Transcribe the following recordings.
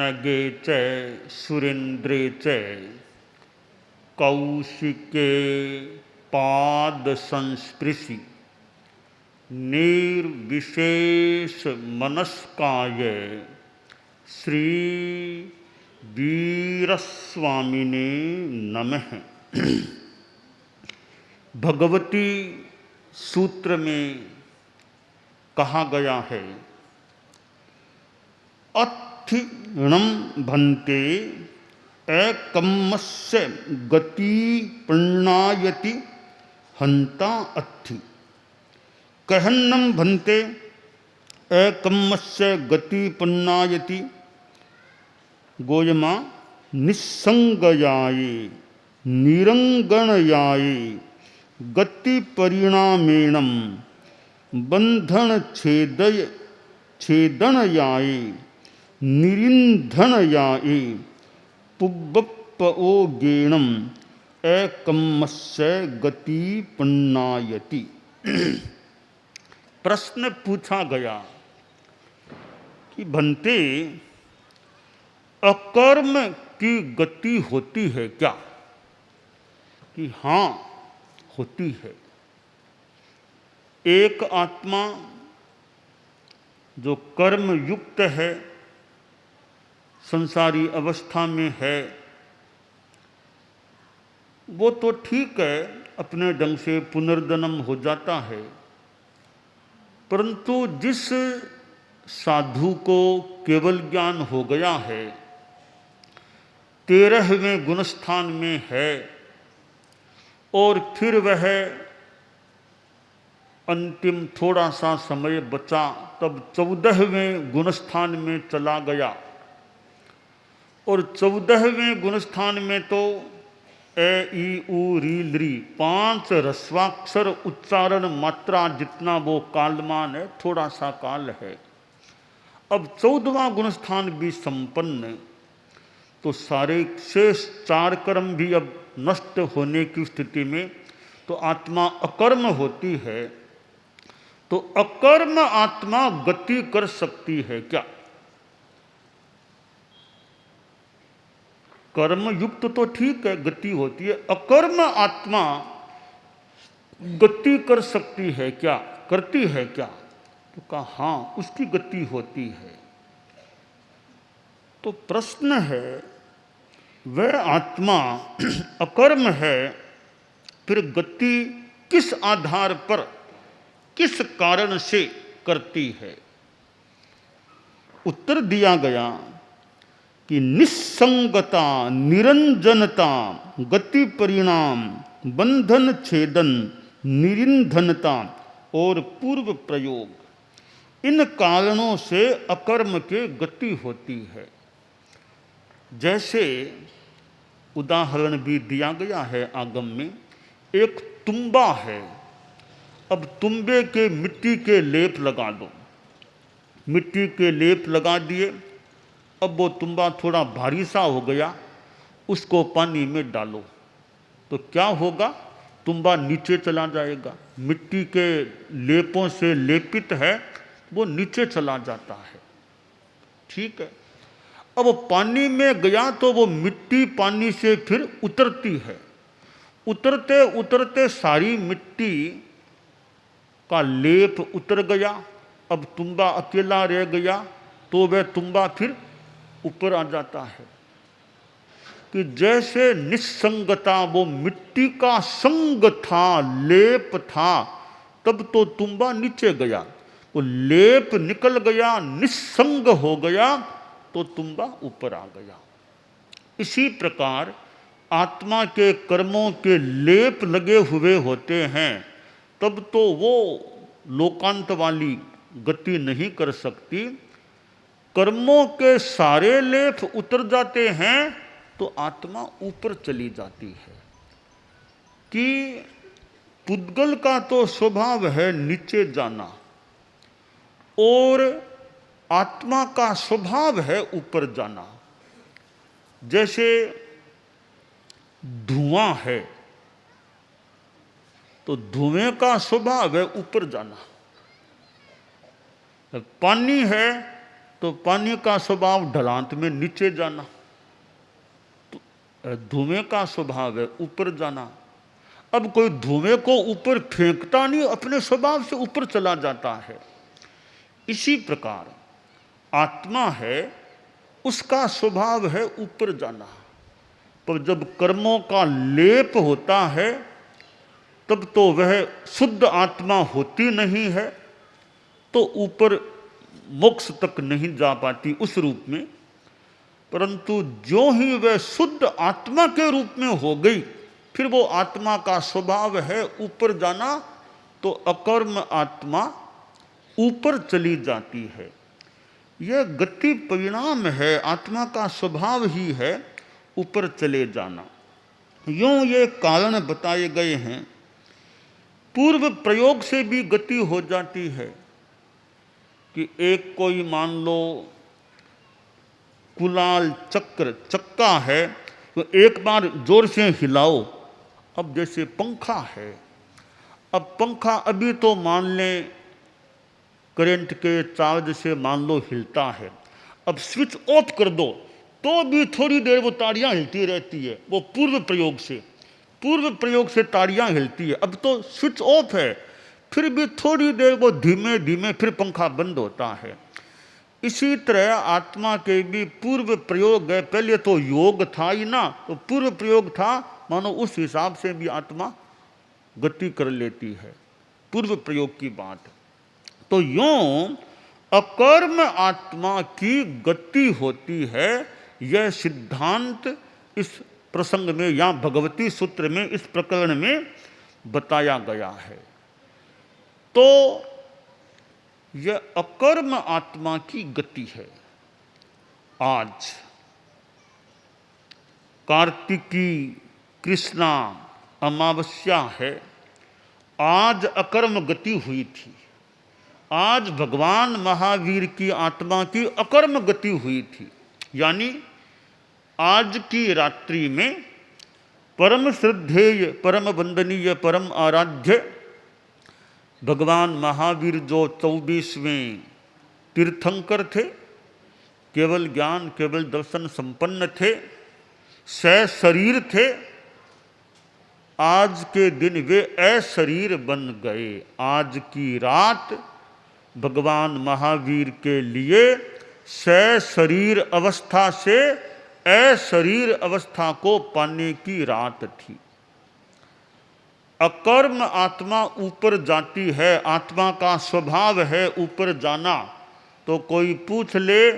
नगे च सुरेन्द्रे च कौशिके पाद संस्पृशि निर्विशेष मनस्काय श्री वीरस्वामिने नमः। भगवती सूत्र में कहा गया है, अत्थिणम भन्ते एकम्मस्य गति प्रणायति हंता अत्थि। कहन्नम भन्ते एकम्मस्य गति प्रणायति गोयमा निस्संगयाये निरंगणयाये गति परिणामेणम बंधन छेदनयाये निरिंधनयाये पुब्बप्पओ गेणम एकम्मस्य गति प्रणायति। प्रश्न पूछा गया कि भन्ते अकर्म की गति होती है क्या? कि हाँ, होती है। एक आत्मा जो कर्म युक्त है, संसारी अवस्था में है, वो तो ठीक है, अपने ढंग से पुनर्जन्म हो जाता है। परंतु जिस साधु को केवल ज्ञान हो गया है, 13वें गुणस्थान में है, और फिर वह अंतिम थोड़ा सा समय बचा तब 14वें गुणस्थान में चला गया, और 14वें गुणस्थान में तो ए ई उ री लृ 5 रस्वाक्षर उच्चारण मात्रा जितना वो कालमान है, थोड़ा सा काल है। अब 14वां गुणस्थान भी संपन्न, तो सारे शेष 4 कर्म भी अब नष्ट होने की स्थिति में तो आत्मा अकर्म होती है। तो अकर्म आत्मा गति कर सकती है क्या? कर्म युक्त तो ठीक है, गति होती है। अकर्म आत्मा गति कर सकती है क्या, करती है क्या? तो कहा हाँ, उसकी गति होती है। तो प्रश्न है, वह आत्मा अकर्म है, फिर गति किस आधार पर, किस कारण से करती है? उत्तर दिया गया कि निस्संगता, निरंजनता, गति परिणाम, बंधन छेदन, निरिंधनता और पूर्व प्रयोग, इन कारणों से अकर्म के गति होती है। जैसे उदाहरण भी दिया गया है आगम में, एक तुम्बा है। अब तुम्बे के मिट्टी के लेप लगा दो, मिट्टी के लेप लगा दिए, अब वो तुम्बा थोड़ा भारी सा हो गया, उसको पानी में डालो तो क्या होगा? तुम्बा नीचे चला जाएगा। मिट्टी के लेपों से लेपित है, वो नीचे चला जाता है। ठीक है। अब पानी में गया तो वो मिट्टी पानी से फिर उतरती है। उतरते उतरते सारी मिट्टी का लेप उतर गया, अब तुम्बा अकेला रह गया, तो वह तुम्बा फिर ऊपर आ जाता है। कि जैसे निस्संगता, वो मिट्टी का संग था, लेप था, तब तो तुम्बा नीचे गया, वो लेप निकल गया, निस्संग हो गया, तो तुम्बा ऊपर आ गया। इसी प्रकार आत्मा के कर्मों के लेप लगे हुए होते हैं, तब तो वो लोकांत वाली गति नहीं कर सकती। कर्मों के सारे लेप उतर जाते हैं तो आत्मा ऊपर चली जाती है। कि पुद्गल का तो स्वभाव है नीचे जाना, और आत्मा का स्वभाव है ऊपर जाना। जैसे धुआं है, तो धुएं का स्वभाव है ऊपर जाना। पानी है तो पानी का स्वभाव ढलांत में नीचे जाना, तो धुएं का स्वभाव है ऊपर जाना। अब कोई धुएं को ऊपर फेंकता नहीं, अपने स्वभाव से ऊपर चला जाता है। इसी प्रकार आत्मा है, उसका स्वभाव है ऊपर जाना, पर जब कर्मों का लेप होता है तब तो वह शुद्ध आत्मा होती नहीं है, तो ऊपर मोक्ष तक नहीं जा पाती उस रूप में। परंतु जो ही वह शुद्ध आत्मा के रूप में हो गई, फिर वो आत्मा का स्वभाव है ऊपर जाना, तो अकर्म आत्मा ऊपर चली जाती है। यह गति परिणाम है, आत्मा का स्वभाव ही है ऊपर चले जाना। यूं ये कारण बताए गए हैं। पूर्व प्रयोग से भी गति हो जाती है कि एक कोई मान लो कुलाल चक्का है, तो एक बार जोर से हिलाओ। अब जैसे पंखा है, अब पंखा अभी तो मान लें करंट के चार्ज से मान लो हिलता है, अब स्विच ऑफ कर दो तो भी थोड़ी देर वो ताड़ियाँ हिलती रहती है। वो पूर्व प्रयोग से ताड़ियाँ हिलती है। अब तो स्विच ऑफ है, फिर भी थोड़ी देर वो धीमे धीमे फिर पंखा बंद होता है। इसी तरह आत्मा के भी पूर्व प्रयोग है। पहले तो योग था ही ना, तो पूर्व प्रयोग था, मानो उस हिसाब से भी आत्मा गति कर लेती है, पूर्व प्रयोग की बात। तो यूं अकर्म आत्मा की गति होती है, यह सिद्धांत इस प्रसंग में या भगवती सूत्र में, इस प्रकरण में बताया गया है। तो यह अकर्म आत्मा की गति है। आज कार्तिकी कृष्णा अमावस्या है, आज अकर्म गति हुई थी। आज भगवान महावीर की आत्मा की अकर्म गति हुई थी। यानी आज की रात्रि में परम श्रद्धेय, परम वंदनीय, परम आराध्य भगवान महावीर जो 24वें तीर्थंकर थे, केवल ज्ञान केवल दर्शन संपन्न थे, सशरीर थे, आज के दिन वे अशरीर बन गए। आज की रात भगवान महावीर के लिए सशरीर अवस्था से अशरीर अवस्था को पाने की रात थी। अकर्म आत्मा ऊपर जाती है, आत्मा का स्वभाव है ऊपर जाना। तो कोई पूछ ले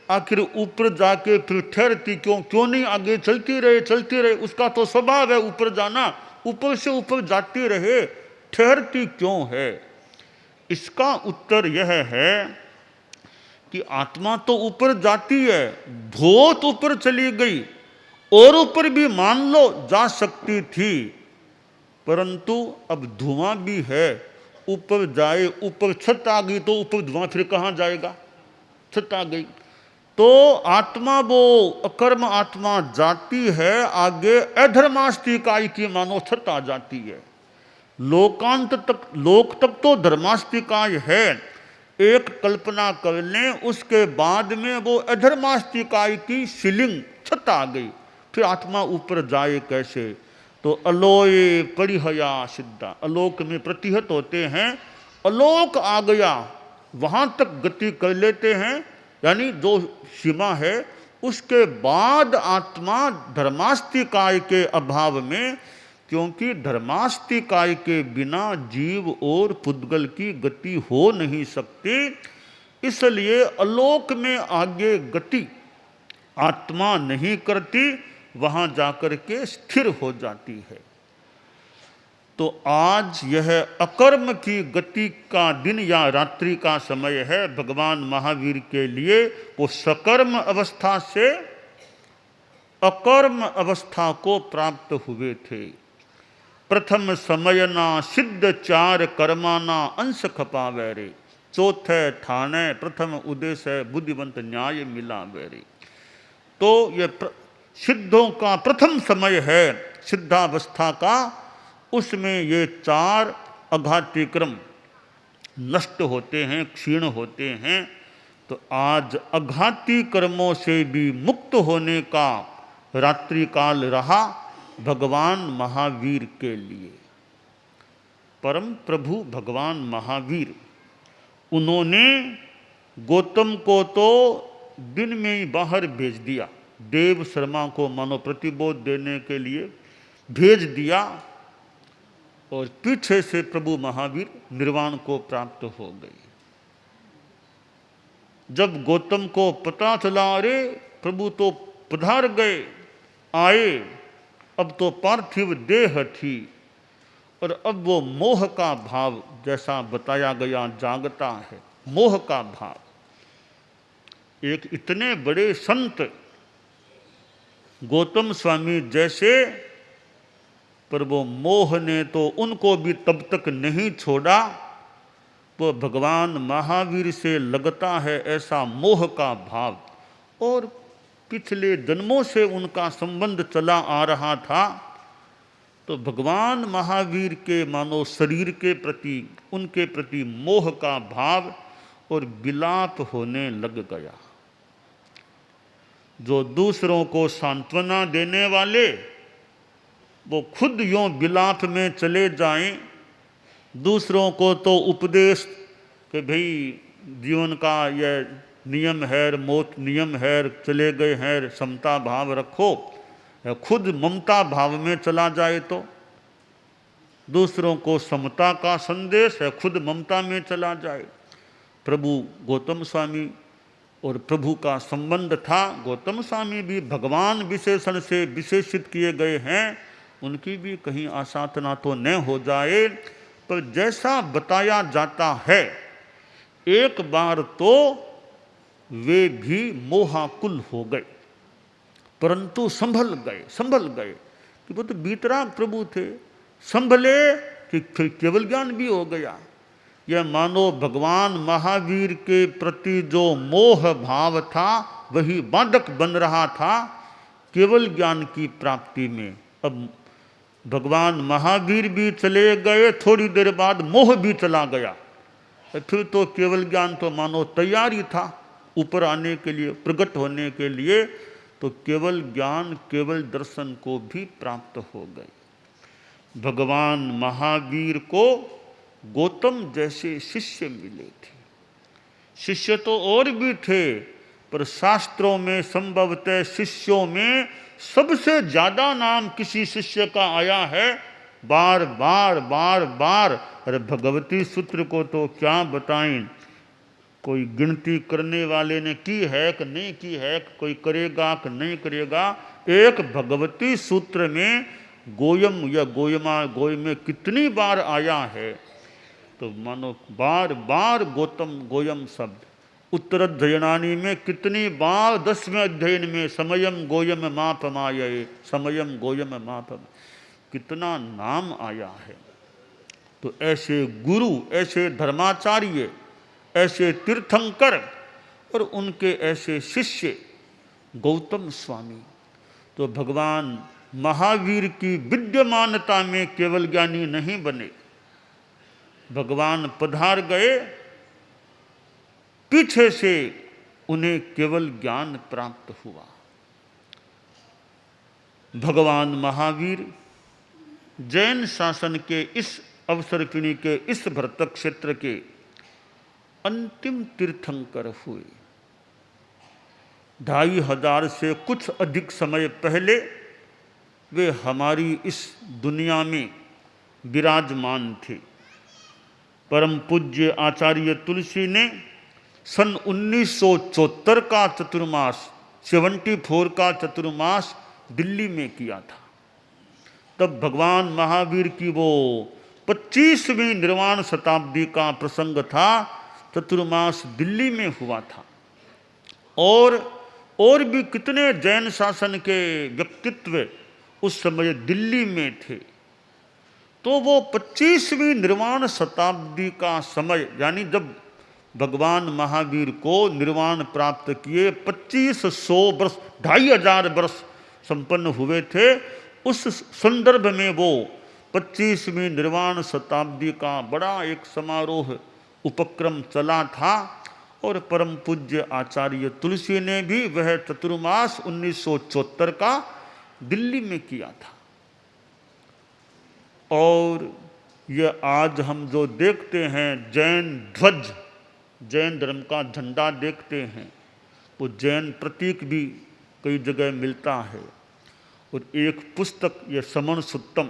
आखिर ऊपर जाके फिर ठहरती क्यों नहीं, आगे चलती रहे, उसका तो स्वभाव है ऊपर जाना, ऊपर से ऊपर जाती रहे, ठहरती क्यों है? इसका उत्तर यह है कि आत्मा तो ऊपर जाती है, बहुत ऊपर चली गई, और ऊपर भी मान लो जा सकती थी, परंतु अब धुआं भी है, ऊपर जाए, ऊपर छत आ गई तो ऊपर धुआं फिर कहाँ जाएगा? छत आ गई तो आत्मा, वो अकर्म आत्मा जाती है आगे, अधर्मास्ति इकाई की मानो छत आ जाती है। लोकांत तक, लोक तक तो धर्मास्तिकाय है, एक कल्पना कर लें, उसके बाद में वो अधर्मास्तिकाय की सीलिंग छत आ गई, फिर आत्मा ऊपर जाए कैसे? तो अलोय परिहया सिद्धा, अलोक में प्रतिहत होते हैं, अलोक आ गया, वहाँ तक गति कर लेते हैं। यानी जो सीमा है, उसके बाद आत्मा धर्मास्तिकाय के अभाव में, क्योंकि धर्मास्तिकाय के बिना जीव और पुद्गल की गति हो नहीं सकती, इसलिए अलोक में आगे गति आत्मा नहीं करती, वहाँ जाकर के स्थिर हो जाती है। तो आज यह अकर्म की गति का दिन या रात्रि का समय है भगवान महावीर के लिए। वो सकर्म अवस्था से अकर्म अवस्था को प्राप्त हुए थे। प्रथम समयना सिद्ध चार कर्माना अंश खपावे रे, चौथे ठाणे प्रथम उद्देश्य बुद्धिवंत न्याय मिला वेरे। तो ये सिद्धों का प्रथम समय है, सिद्धावस्था का, उसमें ये चार अघाती क्रम नष्ट होते हैं, क्षीण होते हैं। तो आज अघाती कर्मों से भी मुक्त होने का रात्रि काल रहा भगवान महावीर के लिए। परम प्रभु भगवान महावीर, उन्होंने गौतम को तो दिन में ही बाहर भेज दिया, देव शर्मा को मानो प्रतिबोध देने के लिए भेज दिया, और पीछे से प्रभु महावीर निर्वाण को प्राप्त हो गए। जब गौतम को पता चला, अरे प्रभु तो पधार गए, आए, अब तो पार्थिव देह थी, और अब वो मोह का भाव जैसा बताया गया जागता है, मोह का भाव। एक इतने बड़े संत गौतम स्वामी जैसे, पर वो मोह ने तो उनको भी तब तक नहीं छोड़ा। वो भगवान महावीर से लगता है ऐसा मोह का भाव, और पिछले जन्मों से उनका संबंध चला आ रहा था। तो भगवान महावीर के मानो शरीर के प्रति, उनके प्रति मोह का भाव और विलाप होने लग गया। जो दूसरों को सांत्वना देने वाले, वो खुद यों विलाप में चले जाएं, दूसरों को तो उपदेश कि भाई जीवन का यह नियम है, मौत नियम है, चले गए हैं, समता भाव रखो, खुद ममता भाव में चला जाए तो दूसरों को समता का संदेश है, खुद ममता में चला जाए। प्रभु गौतम स्वामी और प्रभु का संबंध था। गौतम स्वामी भी भगवान विशेषण से विशेषित किए गए हैं, उनकी भी कहीं आसाधना तो न हो जाए। पर जैसा बताया जाता है, एक बार तो वे भी मोहाकुल हो गए, परंतु संभल गए कि वो तो बीतरा प्रभु थे, संभले कि फिर केवल ज्ञान भी हो गया। यह मानो भगवान महावीर के प्रति जो मोह भाव था वही बाधक बन रहा था केवल ज्ञान की प्राप्ति में। अब भगवान महावीर भी चले गए, थोड़ी देर बाद मोह भी चला गया, फिर तो केवल ज्ञान तो मानो तैयार ही था ऊपर आने के लिए, प्रकट होने के लिए। तो केवल ज्ञान, केवल दर्शन को भी प्राप्त हो गए। भगवान महावीर को गौतम जैसे शिष्य मिले थे। शिष्य तो और भी थे, पर शास्त्रों में संभवतः शिष्यों में सबसे ज्यादा नाम किसी शिष्य का आया है, बार बार। अरे भगवती सूत्र को तो क्या बताएं, कोई गिनती करने वाले ने की है कि नहीं की है, कोई करेगा कि नहीं करेगा। एक भगवती सूत्र में गोयम या गोयमा, गोय में कितनी बार आया है, तो मानो बार बार गौतम गोयम शब्द। उत्तराध्ययनानी में कितनी बार 10वें अध्ययन में समयम गोयम मापमाये, समयम गोयम माप, कितना नाम आया है। तो ऐसे गुरु, ऐसे धर्माचार्य, ऐसे तीर्थंकर और उनके ऐसे शिष्य गौतम स्वामी तो भगवान महावीर की विद्यमानता में केवल ज्ञानी नहीं बने। भगवान पधार गए, पीछे से उन्हें केवल ज्ञान प्राप्त हुआ। भगवान महावीर जैन शासन के इस अवसर्पिणी के इस भरतक क्षेत्र के अंतिम तीर्थंकर हुए। 2500 से कुछ अधिक समय पहले वे हमारी इस दुनिया में विराजमान थे। परम पूज्य आचार्य तुलसी ने सन 1974 का चतुर्मास, 74 का चतुर्मास दिल्ली में किया था। तब भगवान महावीर की वो 25वीं निर्वाण शताब्दी का प्रसंग था, चतुर्मास दिल्ली में हुआ था। और भी कितने जैन शासन के व्यक्तित्व उस समय दिल्ली में थे। तो वो 25वीं निर्वाण शताब्दी का समय, यानी जब भगवान महावीर को निर्वाण प्राप्त किए 2500 वर्ष, 2500 वर्ष संपन्न हुए थे, उस संदर्भ में वो 25वीं निर्वाण शताब्दी का बड़ा एक समारोह उपक्रम चला था। और परम पूज्य आचार्य तुलसी ने भी वह चतुर्मास 1974 का दिल्ली में किया था। और यह आज हम जो देखते हैं जैन ध्वज, जैन धर्म का झंडा देखते हैं, वो जैन प्रतीक भी कई जगह मिलता है। और एक पुस्तक ये समण सुत्तम,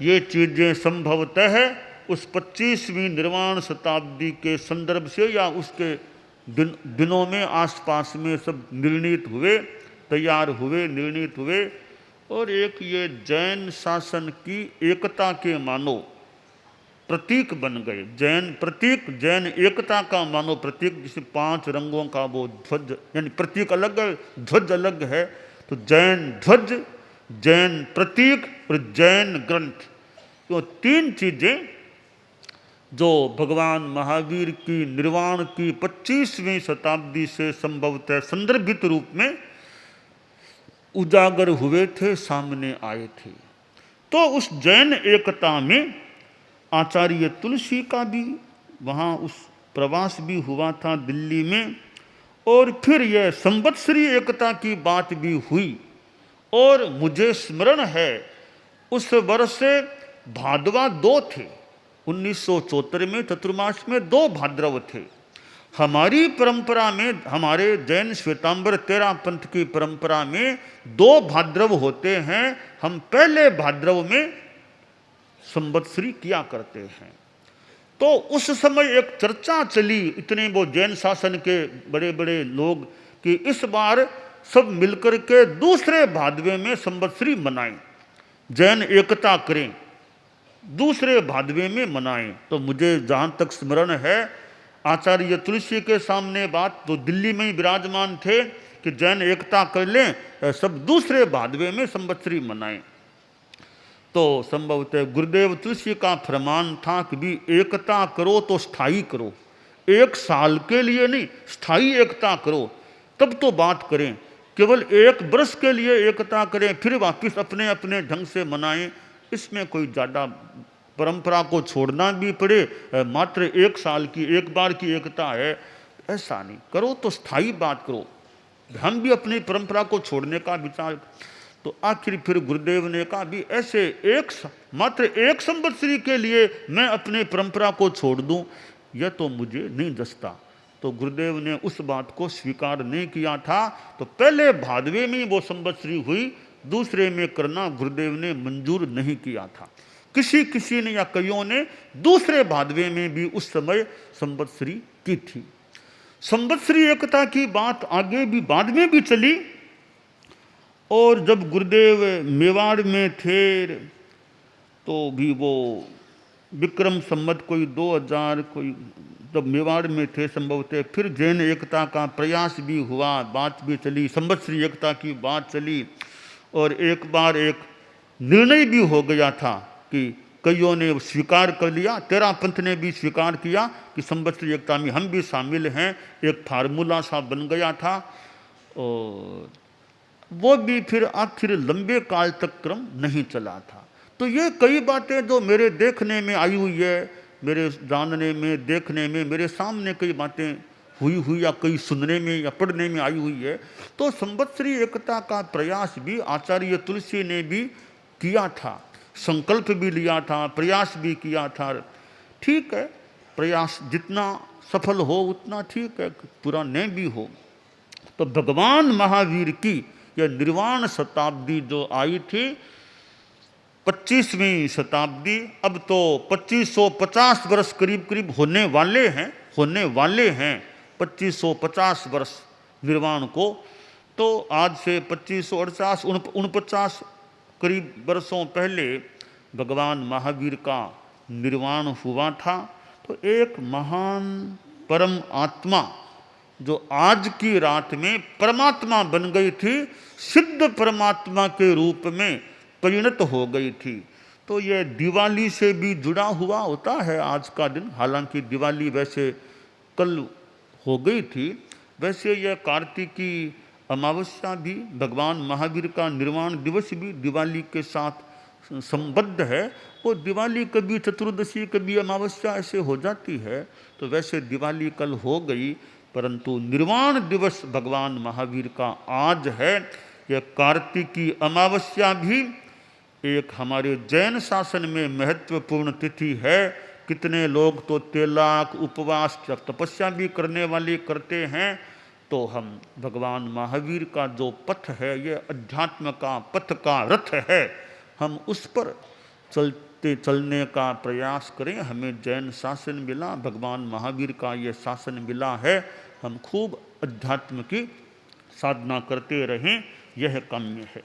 ये चीज़ें संभवतः उस 25वीं निर्वाण शताब्दी के संदर्भ से या उसके दिनों में आसपास में सब निर्णित हुए, तैयार हुए, निर्णित हुए। और एक ये जैन शासन की एकता के मानो प्रतीक बन गए। जैन प्रतीक, जैन एकता का मानो प्रतीक, जिसे 5 रंगों का वो ध्वज, यानी प्रतीक अलग है, ध्वज अलग है। तो जैन ध्वज, जैन प्रतीक और जैन ग्रंथ, तो 3 चीज़ें जो भगवान महावीर की निर्वाण की 25वीं शताब्दी से संभवतः संदर्भित रूप में उजागर हुए थे, सामने आए थे। तो उस जैन एकता में आचार्य तुलसी का भी वहाँ उस प्रवास भी हुआ था दिल्ली में। और फिर यह संवत्सरी एकता की बात भी हुई। और मुझे स्मरण है उस वर्ष भादवा 2 थे, 1974 में चतुर्मास में 2 भाद्रव थे। हमारी परंपरा में, हमारे जैन श्वेतांबर तेरा पंथ की परंपरा में 2 भाद्रव होते हैं। हम पहले भाद्रव में संवत्सरी किया करते हैं। तो उस समय एक चर्चा चली, इतने वो जैन शासन के बड़े बड़े लोग, कि इस बार सब मिलकर के दूसरे भादवे में संवत्सरी मनाएं, जैन एकता करें, दूसरे भादवे में मनाएं। तो मुझे जहाँ तक स्मरण है आचार्य तुलसी के सामने बात, तो दिल्ली में ही विराजमान थे कि जैन एकता कर लें, सब दूसरे भादवे में संवत्सरी मनाएं। तो संभवतः गुरुदेव तुलसी का फरमान था कि भी एकता करो तो स्थायी करो, 1 साल के लिए नहीं, स्थायी एकता करो, तब तो बात करें। केवल 1 वर्ष के लिए एकता करें फिर वापस अपने अपने ढंग से मनाएं, इसमें कोई ज़्यादा परंपरा को छोड़ना भी पड़े, मात्र 1 साल की, 1 बार की एकता है, ऐसा नहीं करो, तो स्थायी बात करो। हम भी अपनी परंपरा को छोड़ने का विचार। तो आखिर फिर गुरुदेव ने कहा भी ऐसे मात्र 1 संवत्सरी के लिए मैं अपने परंपरा को छोड़ दूं, यह तो मुझे नहीं जचता। तो गुरुदेव ने उस बात को स्वीकार नहीं किया था। तो पहले भादवे में वो संवत्सरी हुई, दूसरे में करना गुरुदेव ने मंजूर नहीं किया था। किसी ने या कईयों ने दूसरे भादवे में भी उस समय संवत्सरी की थी। संवत्सरी एकता की बात आगे भी बाद में भी चली। और जब गुरुदेव मेवाड़ में थे तो भी वो विक्रम संवत कोई 2000 कोई, जब मेवाड़ में थे संभवतः, फिर जैन एकता का प्रयास भी हुआ, बात भी चली, संवत्सरी एकता की बात चली। और एक बार एक निर्णय भी हो गया था कि कईयों ने स्वीकार कर लिया, तेरा पंथ ने भी स्वीकार किया कि संवत्सरी एकता में हम भी शामिल हैं, एक फार्मूला सा बन गया था। और वो भी फिर आखिर लंबे काल तक क्रम नहीं चला था। तो ये कई बातें जो मेरे देखने में आई हुई है, मेरे जानने में, देखने में, मेरे सामने कई बातें हुई या कई सुनने में या पढ़ने में आई हुई है। तो संवत्सरी एकता का प्रयास भी आचार्य तुलसी ने भी किया था, संकल्प भी लिया था, प्रयास भी किया था। ठीक है, प्रयास जितना सफल हो उतना ठीक है, पूरा नहीं भी हो। तो भगवान महावीर की यह निर्वाण शताब्दी जो आई थी, 25वीं शताब्दी, अब तो 2550 वर्ष करीब करीब होने वाले हैं 2550 वर्ष निर्वाण को। तो आज से 2549 करीब वर्षों पहले भगवान महावीर का निर्वाण हुआ था। तो एक महान परम आत्मा जो आज की रात में परमात्मा बन गई थी, सिद्ध परमात्मा के रूप में परिणत हो गई थी। तो यह दिवाली से भी जुड़ा हुआ होता है आज का दिन। हालांकि दिवाली वैसे कल हो गई थी, वैसे यह कार्तिकी अमावस्या भी, भगवान महावीर का निर्वाण दिवस भी दिवाली के साथ संबद्ध है, वो दिवाली कभी चतुर्दशी कभी अमावस्या ऐसे हो जाती है। तो वैसे दिवाली कल हो गई, परंतु निर्वाण दिवस भगवान महावीर का आज है। यह कार्तिकी अमावस्या भी एक हमारे जैन शासन में महत्वपूर्ण तिथि है। कितने लोग तो तेलाक उपवास तपस्या भी करने वाले करते हैं। तो हम भगवान महावीर का जो पथ है, ये अध्यात्म का पथ का रथ है, हम उस पर चलने का प्रयास करें। हमें जैन शासन मिला, भगवान महावीर का ये शासन मिला है, हम खूब अध्यात्म की साधना करते रहें, यह काम्य है।